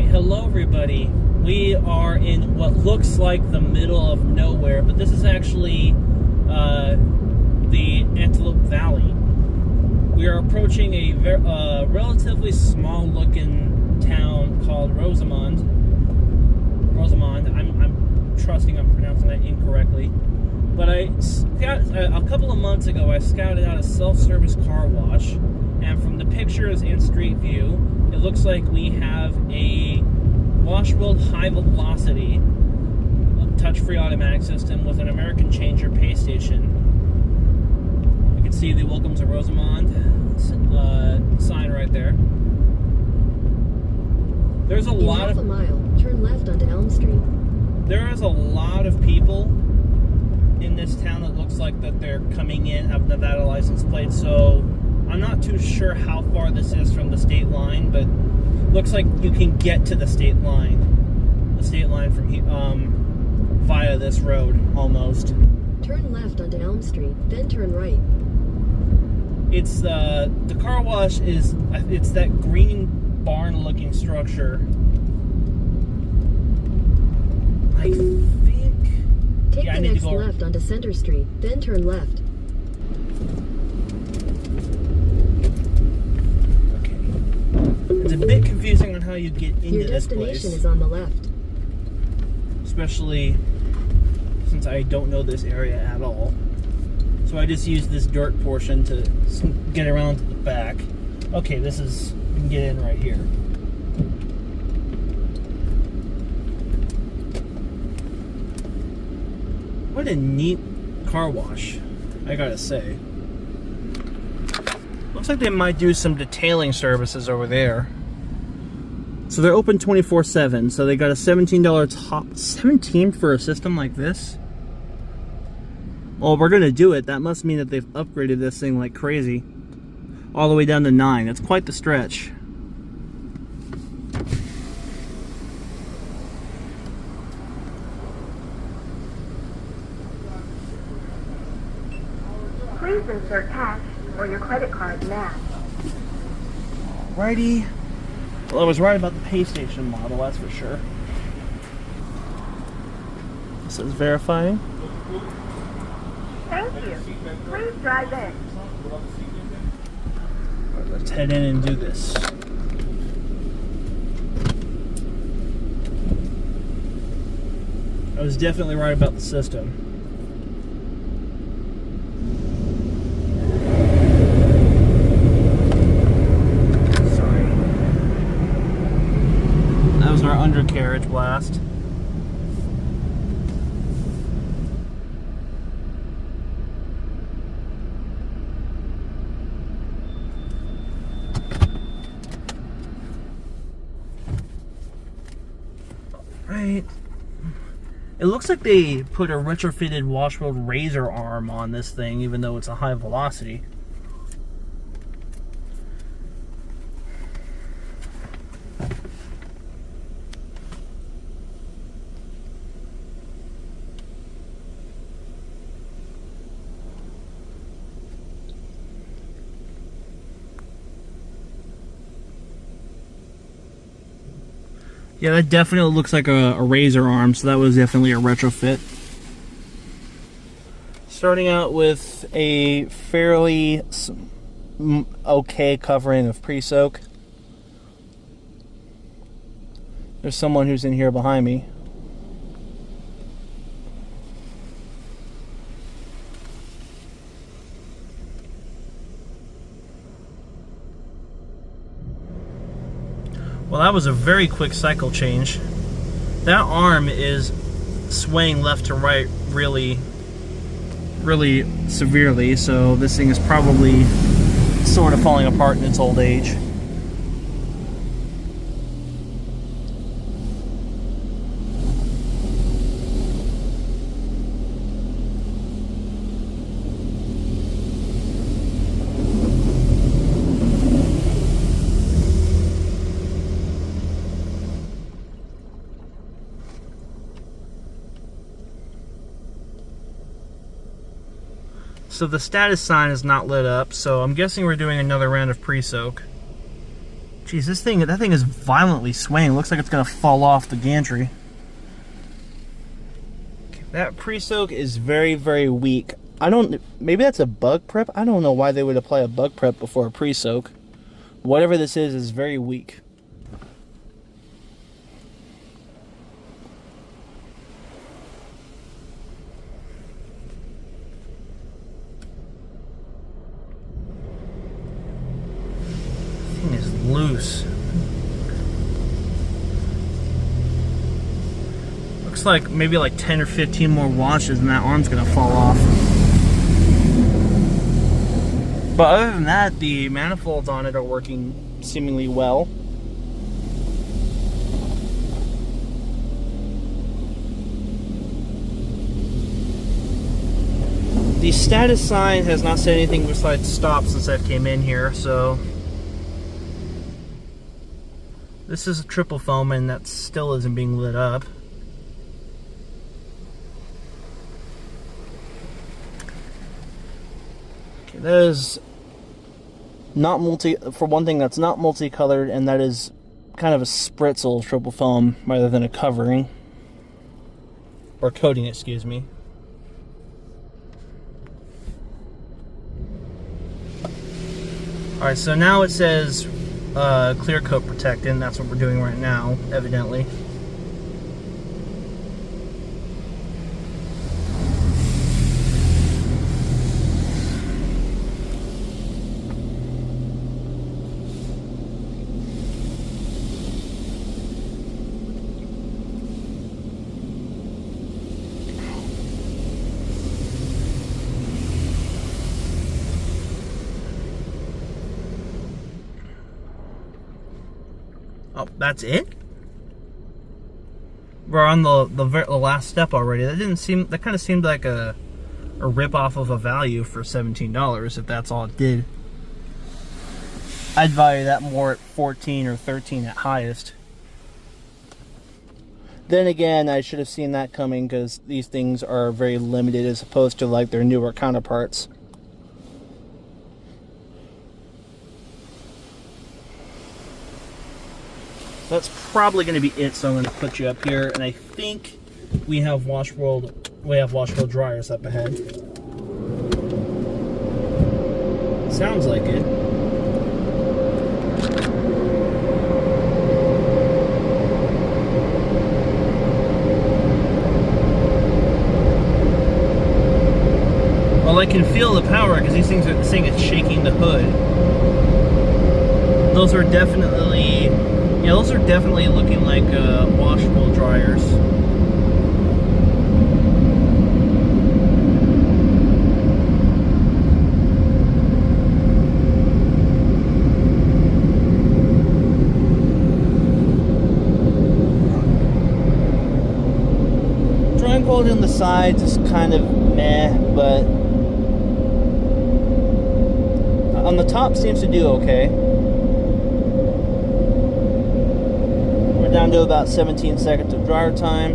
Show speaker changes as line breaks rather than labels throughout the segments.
Alright, hello everybody. We are in what looks like the middle of nowhere, but this is actually the Antelope Valley. We are approaching a relatively small looking town called Rosamond. I'm trusting I'm pronouncing that incorrectly. But a couple of months ago, I scouted out a self-service car wash, and from the pictures and street view, it looks like we have a Washworld high velocity touch-free automatic system with an American changer pay station. You can see the Welcome to Rosamond sign right there. There's a lot of...
half a mile, turn left onto Elm Street.
There is a lot of people in this town that looks like that they're coming in, have Nevada license plates, so I'm not too sure how far this is from the state line, but looks like you can get to the state line from here, via this road, almost.
Turn left onto Elm Street, then turn right.
It's, the car wash is, it's that green barn-looking structure. I think...
Take
yeah,
the next left onto Center Street, then turn left.
It's a bit confusing on how you get into this place.
Your destination is on the left.
Especially since I don't know this area at all. So I just use this dirt portion to get around to the back. Okay, this is, we can get in right here. What a neat car wash, I gotta say. Looks like they might do some detailing services over there. So they're open 24/7, so they got a $17 top. $17 for a system like this? Well, we're gonna do it. That must mean that they've upgraded this thing like crazy. All the way down to 9. That's quite the stretch.
Please insert cash or your credit card now.
Alrighty. Well, I was right about the pay station model, that's for sure. This is verifying.
Thank you. Please drive in.
Alright, let's head in and do this. I was definitely right about the system. Our undercarriage blast. Right. It looks like they put a retrofitted Washworld razor arm on this thing, even though it's a high velocity. Yeah, that definitely looks like a razor arm, so that was definitely a retrofit. Starting out with a fairly okay covering of Preoak. There's someone who's in here behind me. Well, that was a very quick cycle change. That arm is swaying left to right really severely, so this thing is probably sort of falling apart in its old age. So the status sign is not lit up, so I'm guessing we're doing another round of Preoak. Geez, that thing is violently swaying. Looks like it's gonna fall off the gantry. That Preoak is very, very weak. Maybe that's a bug prep? I don't know why they would apply a bug prep before a Preoak. Whatever this is very weak. This thing is loose. Looks like maybe like 10 or 15 more washes and that arm's gonna fall off. But other than that, the manifolds on it are working seemingly well. The status sign has not said anything besides stop since I came in here, so this is a triple foam and that still isn't being lit up. That is not for one thing, that's not multicolored, and that is kind of a spritzel triple foam rather than a covering. Or coating, excuse me. Alright, so now it says clear coat protectant. That's what we're doing right now, evidently. Oh, that's it? We're on the last step already. That kind of seemed like a rip-off of a value for $17, if that's all it did. I'd value that more at 14 or 13 at highest. Then again, I should have seen that coming because these things are very limited as opposed to like their newer counterparts. That's probably going to be it, so I'm going to put you up here, and I think we have Washworld dryers up ahead. Sounds like it. Well, I can feel the power because these things are saying it's shaking the hood. Those are definitely looking like Washworld dryers. Drying quality on the sides is kind of meh, but on the top seems to do okay. Down to about 17 seconds of dryer time.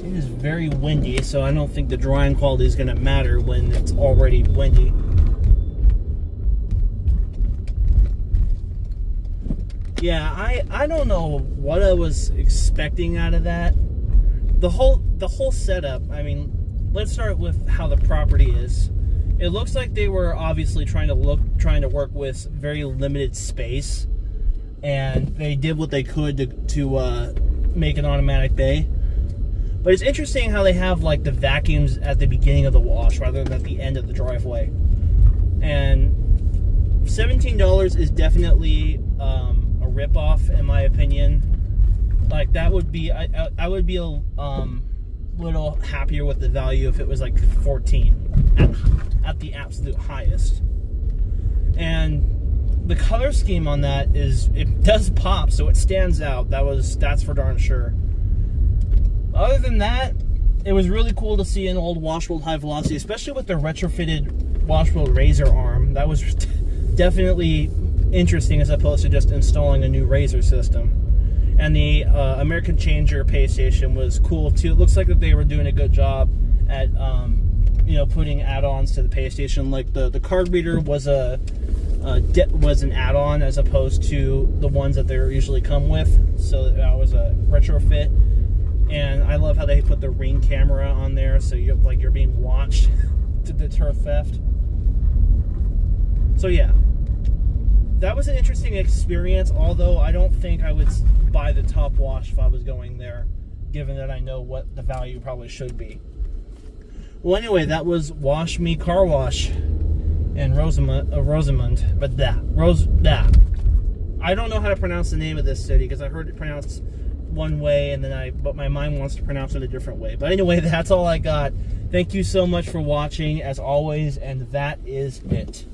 It is very windy, so I don't think the drying quality is going to matter when it's already windy. Yeah, I don't know what I was expecting out of that. The whole setup, I mean, let's start with how the property is. It looks like they were obviously trying to work with very limited space, and they did what they could to make an automatic bay. But it's interesting how they have like the vacuums at the beginning of the wash rather than at the end of the driveway. And $17 is definitely a rip-off, in my opinion. Like, that would be, I would be a little happier with the value if it was like 14 at the absolute highest. And the color scheme on that it does pop, so it stands out. That's for darn sure. Other than that, it was really cool to see an old Washworld high velocity, especially with the retrofitted Washworld razor arm. That was definitely interesting as opposed to just installing a new razor system. And the American Changer pay station was cool too. It looks like that they were doing a good job at putting add-ons to the pay station. Like the card reader was was an add-on as opposed to the ones that they usually come with. So that was a retrofit. And I love how they put the Ring camera on there, so you're being watched to deter theft. So yeah, that was an interesting experience. Although I don't think I would buy the top wash if I was going there, given that I know what the value probably should be. Well, anyway, that was Wash Me Car Wash in Rosamond, I don't know how to pronounce the name of this city because I heard it pronounced one way, but my mind wants to pronounce it a different way. But anyway, that's all I got. Thank you so much for watching, as always, and that is it.